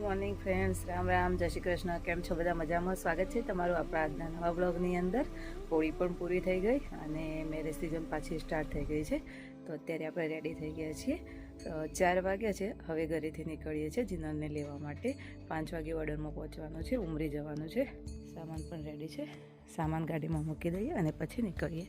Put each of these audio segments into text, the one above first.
Morning friends, Ram Ram, જય શ્રી કૃષ્ણ. કેમ છો બધા? મજામાં? સ્વાગત છે તમારું આપણા આજના નવા બ્લોગની અંદર. હોળી પણ પૂરી થઈ ગઈ અને મેરેજ સિઝન પાછી સ્ટાર્ટ થઈ ગઈ છે. તો અત્યારે આપણે રેડી થઈ ગયા છીએ. 4 વાગ્યા છે. હવે ઘરેથી નીકળીએ છીએ જીનલને લેવા માટે. 5 વાગે ઓર્ડરમાં પહોંચવાનું છે, ઉમરી જવાનું છે. સામાન પણ રેડી છે. સામાન ગાડીમાં મૂકી દઈએ અને પછી નીકળીએ.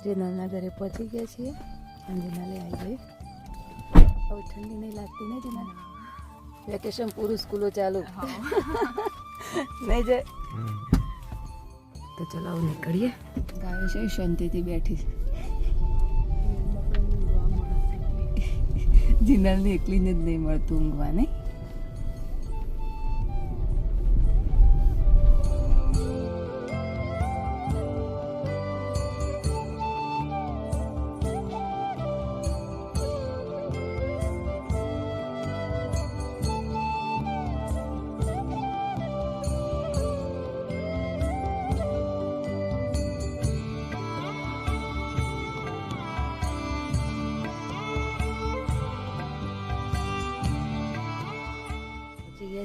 જીનલના ઘરે પહોંચી ગયા છીએ અને જીનલે આવી ગઈ. હવે ઠંડી નહીં લાગતી ને જીનલ? વેકેશન પૂરું, સ્કૂલો ચાલુ નહીં જાય તો ચલાવો નીકળીએ. ગાયો છે શાંતિથી બેઠી છે. જીનલને એકલીને જ નહીં મળતું ઊંઘવા, નહીં?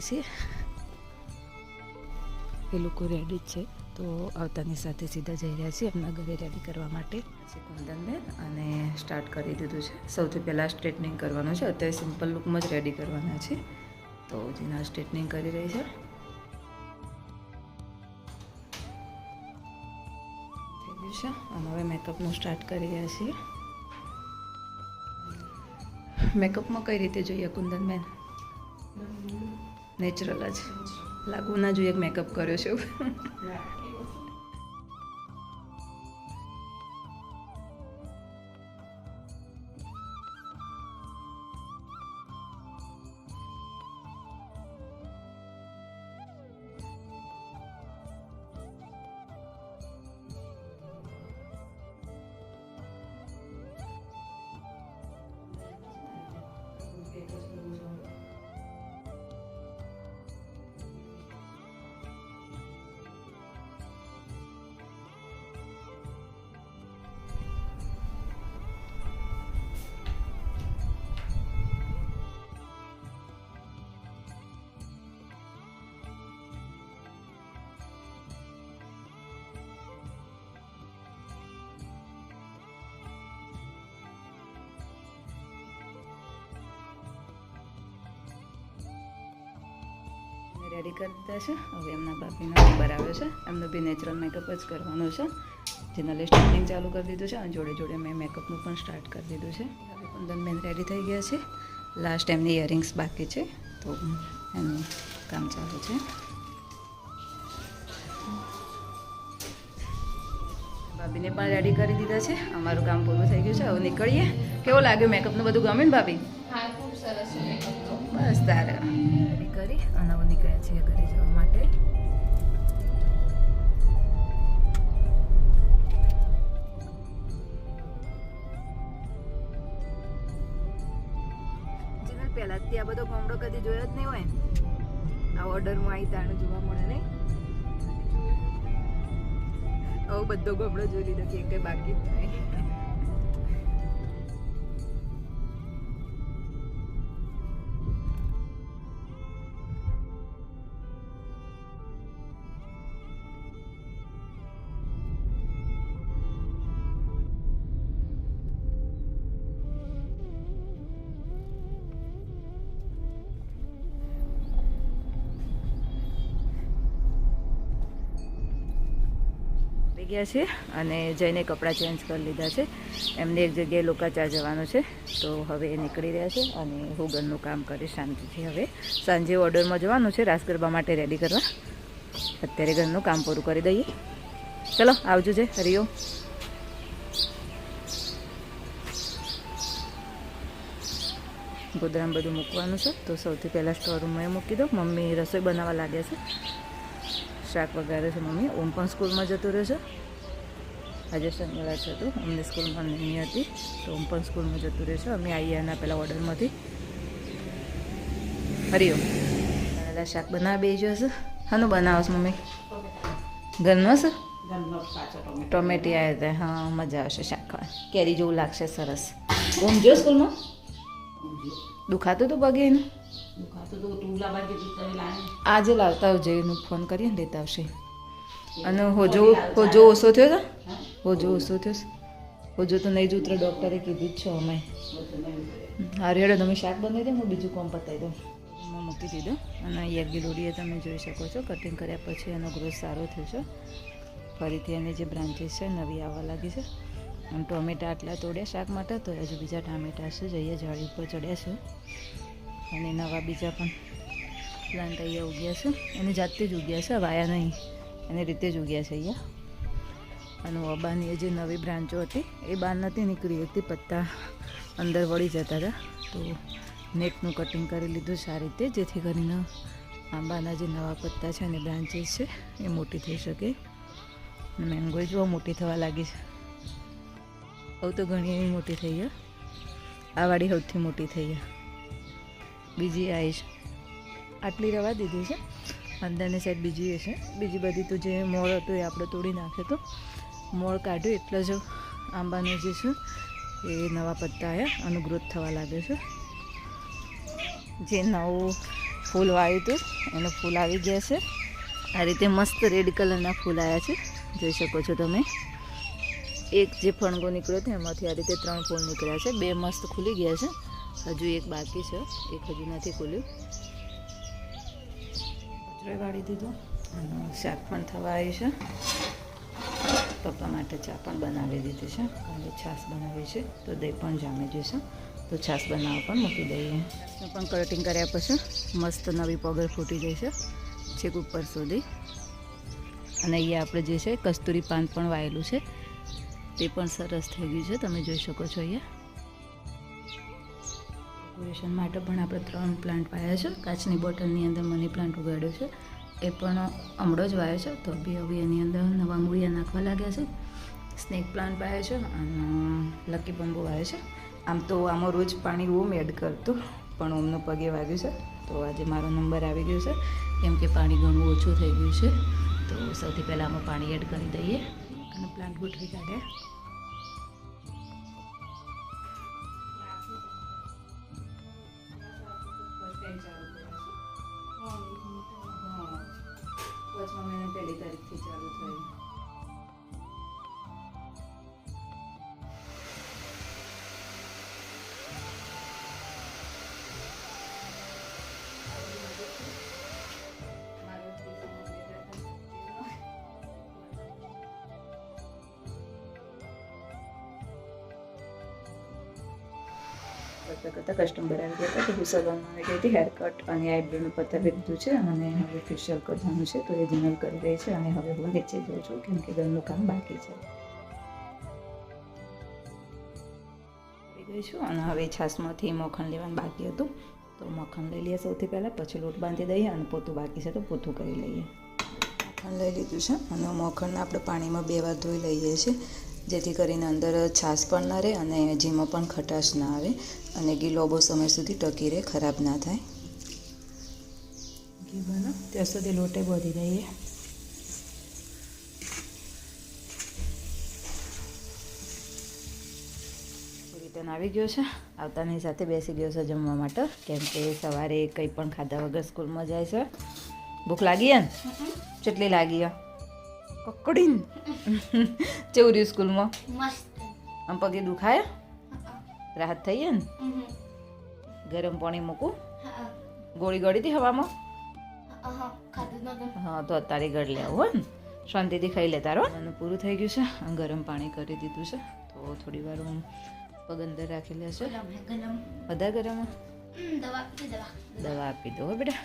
છીએ એ લોકો રેડી જ છે, તો આવતાની સાથે સીધા જઈ રહ્યા છીએ એમના ઘરે રેડી કરવા માટે. પછી કુંદનબેન અને સ્ટાર્ટ કરી દીધું છે. સૌથી પહેલાં સ્ટ્રેટનિંગ કરવાનું છે. અત્યારે સિમ્પલ લુકમાં જ રેડી કરવાના છે. તો જીના સ્ટ્રેટનિંગ કરી રહી છે. થઈ ગયું છે અને હવે મેકઅપનું સ્ટાર્ટ કરી રહ્યા છીએ. મેકઅપમાં કઈ રીતે જોઈએ કુંદનબેન? નેચરલ જ લાગવું ના જોઈએ મેકઅપ કર્યો છે. રેડી કરી દીધા છે. હવે એમના બાપીનો નંબર આવ્યો છે. એમનો બી નેચરલ મેકઅપ જ કરવાનો છે. જેના સ્ટાર્ટિંગ ચાલુ કરી દીધું છે અને જોડે જોડે મેં મેકઅપનું પણ સ્ટાર્ટ કરી દીધું છે. હવે કુંદનબેન રેડી થઈ ગયા છે. લાસ્ટ એમની ઇયરિંગ્સ બાકી છે, તો એનું કામ ચાલુ છે. ભાભીને પણ રેડી કરી દીધા છે. અમારું કામ પૂરું થઈ ગયું છે. હવે નીકળીએ. કેવો લાગ્યો મેકઅપનું બધું? ગમે ને ભાભી? હા, ખૂબ સરસ છે મેકઅપ તો. બસ તારે રેડી કરી અને હવે નીકળ્યા છીએ ઘરે જવા માટે. જીનલ, પહેલા ત્યાં બધો ગામડો કદી જોયો જ નહીં હોય. આ ઓર્ડરમાં આવી તાણે જોવા મળે નહીં. હવે બધો ગામડો જોઈ લીધો કે કઈ બાકી જ નહીં. ગયા છે અને જઈને કપડાં ચેન્જ કરી લીધા છે. એમને એક જગ્યાએ લોકાચાર જવાનું છે, તો હવે એ નીકળી રહ્યા છે અને હું ઘરનું કામ કરીશ શાંતિથી. હવે સાંજે ઓર્ડરમાં જવાનું છે રાસ ગરબા માટે રેડી કરવા. અત્યારે ઘરનું કામ પૂરું કરી દઈએ. ચલો આવજો છે હરિયો. ગોદરામાં બધું મૂકવાનું છે. તો સૌથી પહેલાં સ્ટોર રૂમમાં એ મૂકી દો. મમ્મી રસોઈ બનાવવા લાગ્યા છે. શાક વગારે છે મમ્મી. ઓમ પણ સ્કૂલમાં જતું રહે છે. આજે શનિવાર છે તો અમને સ્કૂલમાં નહીં હતી, તો ઓમ પણ સ્કૂલમાં જતું રહે છે. અમે આવીએ એના પહેલાં ઓર્ડરમાંથી. હરિઓમ. પહેલાં શાક બનાવવા બેસી જશે. શાનું બનાવો છો મમ્મી? ઘરનો છે? ટોમેટી આવ્યા હતા. હા, મજા આવશે શાક ખાવાની. કેરી જેવું લાગશે સરસ. ઓમ જો સ્કૂલમાં દુખાતું હતું પગે એનું? આજે લાવતા આવજો, એનું ફોન કરીએ ને લેતા આવશે. અને હોજો ઓછો થયો છે? હોજો ઓછો થયો છે? હોજો તો નહીં જ ઉતરે, ડૉક્ટરે કીધું જ છે અમે. હારું હેડો, તમે શાક બનાવી દો, હું બીજું કામ પતાવી દઉં. એમાં મૂકી દીધો. અને યગી લોડીએ તમે જોઈ શકો છો, કટિંગ કર્યા પછી એનો ગ્રોથ સારો થયો છે. ફરીથી એની જે બ્રાન્ચીસ છે નવી આવવા લાગી છે. આમ ટોમેટા આટલા તોડ્યા શાક માટે, તો હજુ બીજા ટામેટા છે જઈએ જાળી ઉપર ચડ્યા છે. અને નવા બીજા પણ પ્લાન્ટ અહીંયા ઉગ્યા છે. એની જાતે જ ઉગ્યા છે, વાયા નહીં, એની રીતે જ ઉગ્યા છે અહીંયા. અને ઓબાની જે નવી બ્રાન્ચો હતી એ બહાર નથી નીકળી હતી, પત્તા અંદર વળી જતા હતા. તો નેટનું કટિંગ કરી લીધું સારી રીતે, જેથી કરીને આંબાના જે નવા પત્તા છે અને બ્રાન્ચીસ છે એ મોટી થઈ શકે. અને મેંગો જો મોટી થવા લાગી છે. હવે તો ઘણી એવી મોટી થઈ ગયા. આ વાડી સૌથી મોટી થઈ ગયા. બીજી આવી છે, આટલી રવા દીધી છે. અંદરની સાઈડ બીજી એ છે. બીજી બધી તો જે મોળ હતું એ આપણે તોડી નાખ્યો તો મોળ કાઢ્યું એટલે જ આંબાનો જે છે એ નવા પત્તા આવ્યા અને ગ્રોથ થવા લાગે છે. જે નવું ફૂલ વાવ્યું હતું એનું ફૂલ આવી ગયા છે. આ રીતે મસ્ત રેડ કલરના ફૂલ આવ્યા છે, જોઈ શકો છો તમે. એક જે ફણગો નીકળ્યો હતો એમાંથી આ રીતે 3 ફૂલ નીકળ્યા છે. 2 મસ્ત ખુલી ગયા છે, હજુ એક બાકી છે, એક હજુ નથી ખુલ્યું. કચરો વાળી દીધો અને શાક પણ થવા આવ્યું છે. પપ્પા માટે ચા પણ બનાવી દીધી છે અને છાશ બનાવી છે, તો દહીં પણ જામી જશે, તો છાશ બનાવવા પણ મૂકી દઈએ. પણ કટિંગ કર્યા પછી મસ્ત નવી પગર ફૂટી જાય છે છેક ઉપર સુધી. અને અહીંયા આપણે જે છે કસ્તુરી પાન પણ વાયેલું છે, તે પણ સરસ થઈ ગયું છે, તમે જોઈ શકો છો. અહીંયા ડેકોરેશન માટે પણ આપણે 3 પ્લાન્ટ વાવ્યા છે. કાચની બોટલની અંદર મની પ્લાન્ટ ઉગાડ્યો છે, એ પણ હમણાં જ વાવ્યો છે. તો હવે એની અંદર નવા મૂળિયા નાખવા લાગ્યા છે. સ્નેક પ્લાન્ટ વાવ્યો છે અને લકી બંબુ વાવ્યો છે. આમ તો આમાં રોજ પાણી ઓમ એડ કરતું, પણ ઓમનો પગે વાગ્યું છે, તો આજે મારો નંબર આવી ગયો છે, કેમ કે પાણી ઘણું ઓછું થઈ ગયું છે. તો સૌથી પહેલાં આમાં પાણી એડ કરી દઈએ અને પ્લાન્ટ ગોઠવી કાઢે. પહેલી તારીખથી ચાલુ થયું. કરતાં કસ્ટમર આવી ગયા હતા, તો હું સલૂનમાં આવી ગઈ હતી. હેરકટ અને આઈબ્રોનું પતાવી દીધું છે અને હવે ફેશિયલ કરવાનું છે, તો એ જનરલ કરી રહી છે. અને હવે હું નીચે જાઉં છું, કેમ કે ઘરનું કામ બાકી છે. આવી ગઈ છું અને હવે છાશમાંથી મખણ લેવાનું બાકી હતું, તો મખણ લઈ લઈએ સૌથી પહેલાં, પછી લોટ બાંધી દઈએ અને પોતું બાકી છે તો પોતું કરી લઈએ. મખણ લઈ લીધું છે અને મખણને આપણે પાણીમાં 2 વાર ધોઈ લઈએ છીએ, જેથી કરીને અંદર છાશ પણ ના રહે અને જેમાં પણ ખટાશ ના આવે અને ઘી લાંબો સમય સુધી ટકી રહે, ખરાબ ના થાય. ઘી બનો ત્યાં સુધી લોટે બાંધી દઈએ. રિટર્ન આવી ગયો છે, આવતાની સાથે બેસી ગયો છે જમવા માટે, કેમ કે સવારે કંઈ પણ ખાધા વગર સ્કૂલમાં જાય છે. ભૂખ લાગી ને? કેટલી લાગી? કકડીન કેવું રહ્યું સ્કૂલમાં? મસ્ત. આમ પગે દુખાય? રાહત થઈ ને? ગરમ પાણી મૂકું? ગોળી ગળી હતી હવામાં? હા, તો અત્યારે ગળી લેવું હોય ને, શાંતિથી ખાઈ લે તારો. અને પૂરું થઈ ગયું છે, ગરમ પાણી કરી દીધું છે, તો થોડી વાર હું પગ અંદર રાખી લેશે. બધા ગરમ દવા આપી દો બેટા.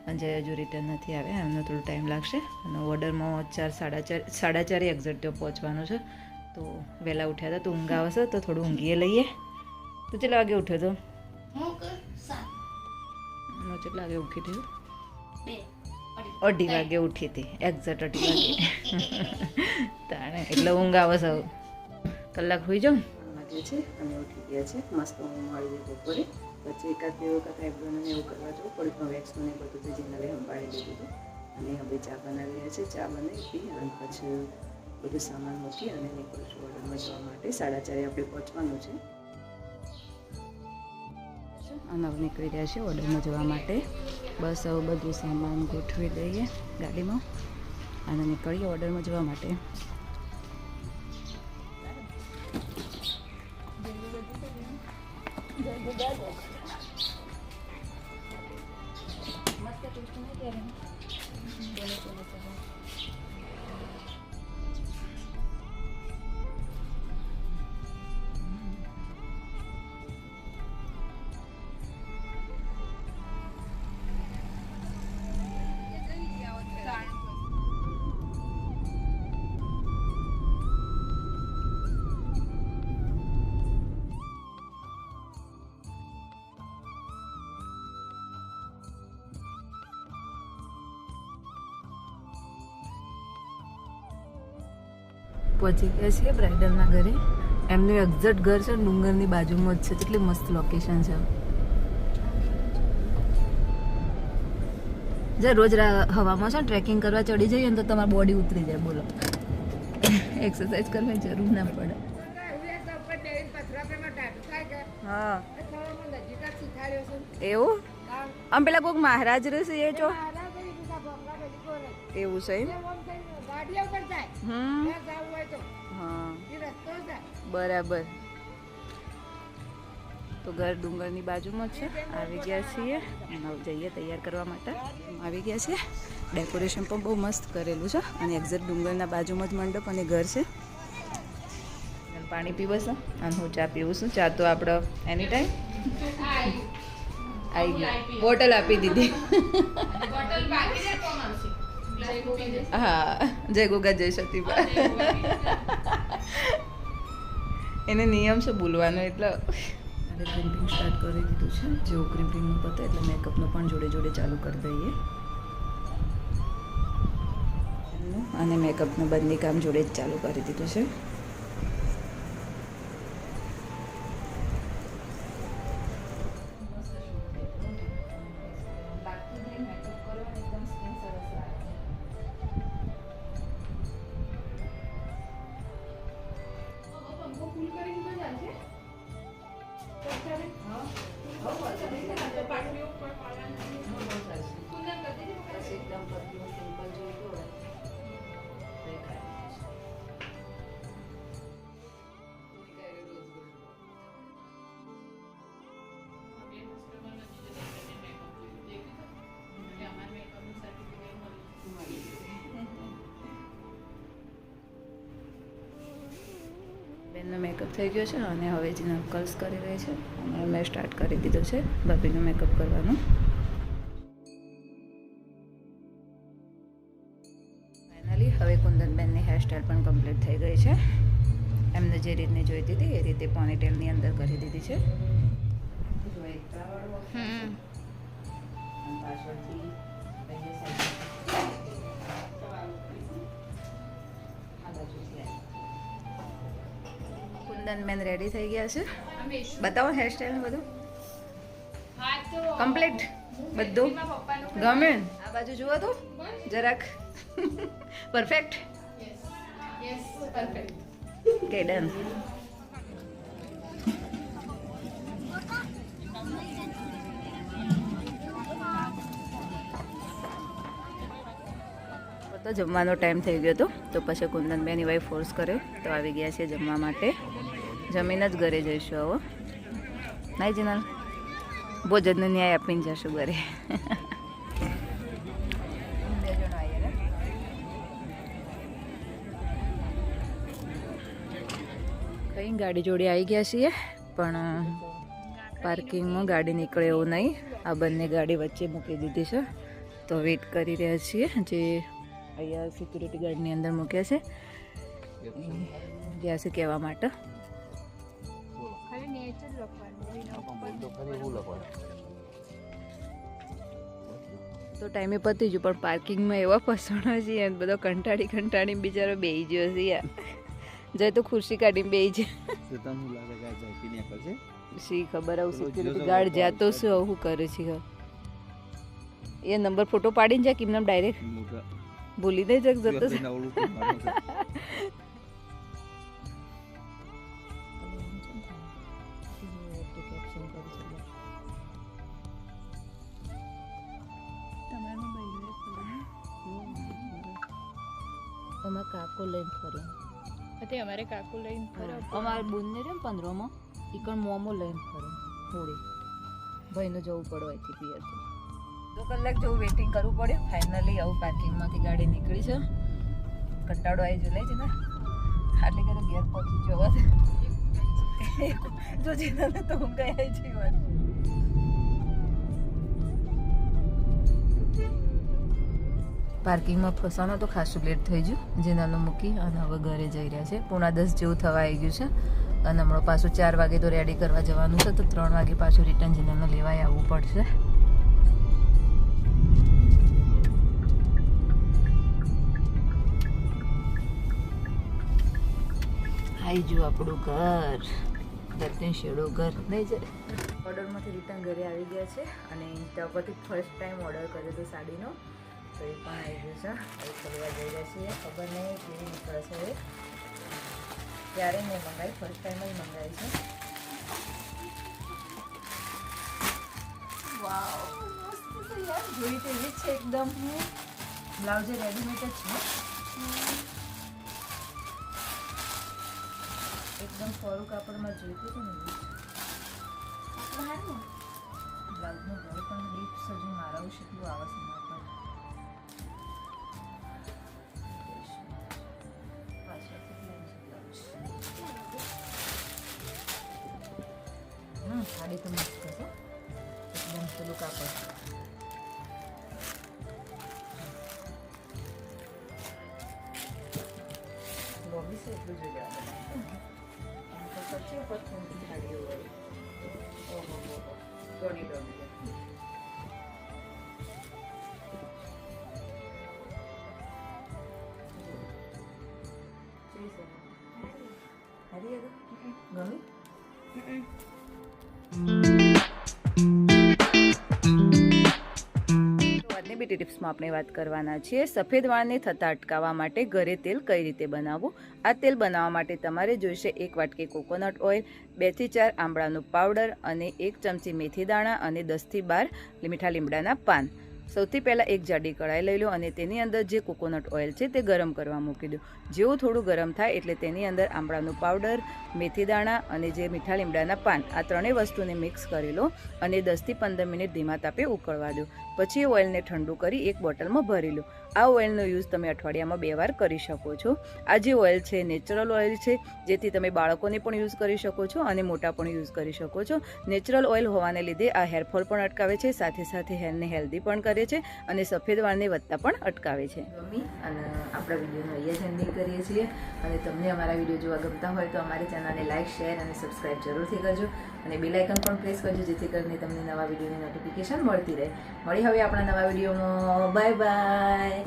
અને હજુ રિટર્ન નથી આવ્યા, એમનો થોડો ટાઈમ લાગશે. અને ઓર્ડરમાં 4:30 એક્ઝેક્ટ ત્યાં પહોંચવાનું છે, તો વહેલા ઉઠ્યા હતા તો ઊંઘ આવશે, તો થોડું ઊંઘીએ લઈએ. તો કેટલા વાગે ઉઠ્યો તો? કેટલા વાગે ઉઠી હતી? 2:30 વાગે ઉઠી હતી, એક્ઝેક્ટ 2:30 વાગે. તાણે એટલે ઊંઘ આવે સૌ કલાક હોઈ જાઉં વાગે છે અને ઉઠી ગયા છે. મસ્ત ઊંઘ મળી ગઈ બપોરે. પછી એકાદ બે વખત આઈબ્રોને એવું કરવા જવું પડ્યું, પણ વેક્સનું ને બધું તો જેનરે સંભાળી લીધું હતું. અને હવે ચા બનાવી રહ્યા છે. ચા બનાવી પી અને પછી બધું સામાન મૂકી અને નીકળું છું ઓર્ડરમાં જવા માટે. 4:30 આપણે પહોંચવાનું છે અને હવે નીકળી રહ્યા છે ઓર્ડરમાં જવા માટે. બસ હવે બધું સામાન ગોઠવી દઈએ ગાડીમાં અને નીકળીએ ઓર્ડરમાં જવા માટે. પહોંચી ગયા છીએ બ્રાઇડલના ઘરે. એમનું એક્ઝેક્ટ ઘર છે ડુંગરની બાજુમાં જ છે. કેટલી મસ્ત લોકેશન છે. જે રોજ હવામાં છે ટ્રેકિંગ કરવા ચડી જઈએ ને તો તમારી બોડી ઉતરી જાય. બોલો, એક્સરસાઇઝ કરવાની જરૂર ના પડે. હા એવું આમ પેલા કોઈક મહારાજ રહેશે એ ચો એવું છે. હા બરાબર. તો ઘર ડુંગરની બાજુમાં જ છે. આવી ગયા છીએ અને હવે જઈએ તૈયાર કરવા માટે. આવી ગયા છે. ડેકોરેશન પણ બહુ મસ્ત કરેલું છે અને એક્ઝેક્ટ ડુંગરના બાજુમાં જ મંડપ અને ઘર છે. પાણી પીવો છો અને હું ચા પીવું છું. ચા તો આપણે એની ટાઈમ આવી ગઈ. બોટલ આપી દીધી. હા, જય ગોગા જય સતીબા. એને નિયમ છે બોલવાનો એટલે મારે ક્રિમ્પિંગ સ્ટાર્ટ કરી દીધું છે. જેવું ક્રિમ્પિંગનું પતે એટલે મેકઅપનું પણ જોડે જોડે ચાલુ કરી દઈએ. અને મેકઅપનું બંને કામ જોડે જ ચાલુ કરી દીધું છે. બેનનો મેકઅપ થઈ ગયો છે અને હવે જે નકલ્સ કરી રહી છે અને મેં સ્ટાર્ટ કરી દીધો છે ભાભીનો મેકઅપ કરવાનો. ફાઇનલી હવે કુંદનબેનની હેરસ્ટાઈલ પણ કમ્પ્લીટ થઈ ગઈ છે. એમને જે રીતની જોઈતી હતી એ રીતે પોનીટેલની અંદર કરી દીધી છે. પાછળથી કુંદનબેન રેડી થઈ ગયા છે. બતાવો હેરસ્ટાઈલ બધું કમ્પ્લીટ બધું ગમે. આ બાજુ જુઓ તો જરાક પરફેક્ટ. Okay done. તો જમવાનો ટાઈમ થઈ ગયો હતો તો પછી કુંદનબેનની વાઈફ ફોર્સ કર્યો તો આવી ગયા છે જમવા માટે. જમીને જ ઘરે જઈશું હવે. નહીં જીનલ, ભોજનનો ન્યાય આપીને જશું ઘરે. કઈ ગાડી જોડે આવી ગયા છીએ પણ પાર્કિંગમાં ગાડી નીકળે એવું નહીં. આ બંને ગાડી વચ્ચે મૂકી દીધી છે તો વેઇટ કરી રહ્યા છીએ. જે અહીંયા સિક્યુરિટી ગાર્ડની અંદર મૂક્યા છે ગયા છે કહેવા માટે. તો ટાઈમે પતી ગયું પણ પાર્કિંગમાં એવા ફસણો છે યાર, બધો કંટાળી બિચારો બેહી ગયો છે યાર. જય તો ખુરશી કાઢીને બેહી છે. શી ખબર આવું સિક્યુરિટી ગાર્ડ જાતો શું આવું કરે છે એ નંબર ફોટો પાડીને જાય કેમ ડાયરેક્ટ ભૂલી દઈ જગ જતો છે. અમારા કાકો લઈને ફર્યો. અમારે કાકુ લઈને ફરો. અમારા બુનને રે 15માં ઈકણ મોમો લઈને ફર્યો થોડી. ભાઈને જવું પડવાથી પિયરથી 2 કલાક જેવું વેઇટિંગ કરવું પડ્યું. ફાઇનલી આવું પાર્કિંગમાંથી ગાડી નીકળી છે. કંટાળો આવી જો લઈ છે ને આટલે કે ઘેર પહોંચી જવા જો જીને તો હું ગયા જીવન. પાર્કિંગમાં ફસાણો તો ખાસું લેટ થઈ ગયું. જેનાનો મૂકી અને હવે ઘરે જઈ રહ્યા છે. 9:30 જેવું થવા આવી ગયું છે અને હમણાં પાછું 4 વાગે તો રેડી કરવા જવાનું છે, તો 3 વાગે પાછું રિટર્ન જેનાનો લેવાય આવવું પડશે. આવી ગયું આપણું ઘર, દત્તન શેડો ઘર નહીં જાય. ઓર્ડરમાંથી રિટર્ન ઘરે આવી ગયા છે અને ઇન્સ્ટા પરથી ફર્સ્ટ ટાઈમ ઓર્ડર કર્યો હતો સાડીનો, તો એ પણ આવી ગયું છે. હવે ખોલવા જઈ રહ્યા છીએ. ખબર નહીં કેવી નીકળશે એ. ક્યારે મેં મંગાવી, ફર્સ્ટ ટાઈમ જ મંગાવી છે. વાવ મસ્ત છે યાર, જોઈ તો એવી જ છે એકદમ. બ્લાઉઝ રેડીમેડ જ છે, એકદમ ફરું કાપડમાં જોઈતું હતું ને બ્લાઉઝનું ઘર પણ ડીપ સજુ મારાવું છે એટલું આવે છે એના પર. સાડી તો મસ્ત છે, એકદમ પેલું કાપડ. લોબી છે એટલું જોઈ લેવાનું. પછી ઉપર થોડી સાડીઓ હોય. ઓહો ઘણી ડોમી ગમી. આજની બીટી ટિપ્સમાં આપણે વાત કરવાના છીએ સફેદ વાળને થતા અટકાવવા માટે ઘરે તેલ કઈ રીતે બનાવવું. આ તેલ બનાવવા માટે તમારે જોઈશે 1 વાટકી કોકોનટ ઓઇલ, 2 થી 4 આંબળાનું પાવડર અને 1 ચમચી મેથી દાણા અને 10 થી 12 મીઠા લીમડાના પાન. સૌથી પહેલાં એક જાડી કઢાઈ લઈ લો અને તેની અંદર જે કોકોનટ ઓઇલ છે તે ગરમ કરવા મૂકી દો. જેવું થોડું ગરમ થાય એટલે તેની અંદર આંબળાનું પાવડર, મેથી દાણા અને જે મીઠા લીમડાના પાન, આ ત્રણેય વસ્તુને મિક્સ કરી લો અને 10 થી 15 મિનિટ ધીમા તાપે ઉકળવા દો. પછી ઓઇલને ઠંડુ કરી એક બોટલમાં ભરી લો. આ ઓઇલનો યુઝ તમે અઠવાડિયામાં 2 વાર કરી શકો છો. આ જે ઓઇલ છે નેચરલ ઓઇલ છે, જેથી તમે બાળકોને પણ યુઝ કરી શકો છો અને મોટા પણ યુઝ કરી શકો છો. નેચરલ ઓઇલ હોવાને લીધે આ હેરફોલ પણ અટકાવે છે, સાથે સાથે હેરને હેલ્ધી પણ કરે છે અને સફેદ વાળને વધતા પણ અટકાવે છે. ગમી અને આપણા વિડીયોનો અહીંયા જ એન્ડિંગ કરીએ છીએ. અને તમને અમારા વિડીયો જોવા ગમતા હોય તો અમારી ચેનલને લાઇક, શેર અને સબસ્ક્રાઇબ જરૂરથી કરજો અને બેલ આઇકન પણ પ્રેસ કરજો, જેથી કરીને તમને નવા વિડીયોની નોટિફિકેશન મળતી રહે. મળી હવે આપણા નવા વિડીયોમાં. Bye bye.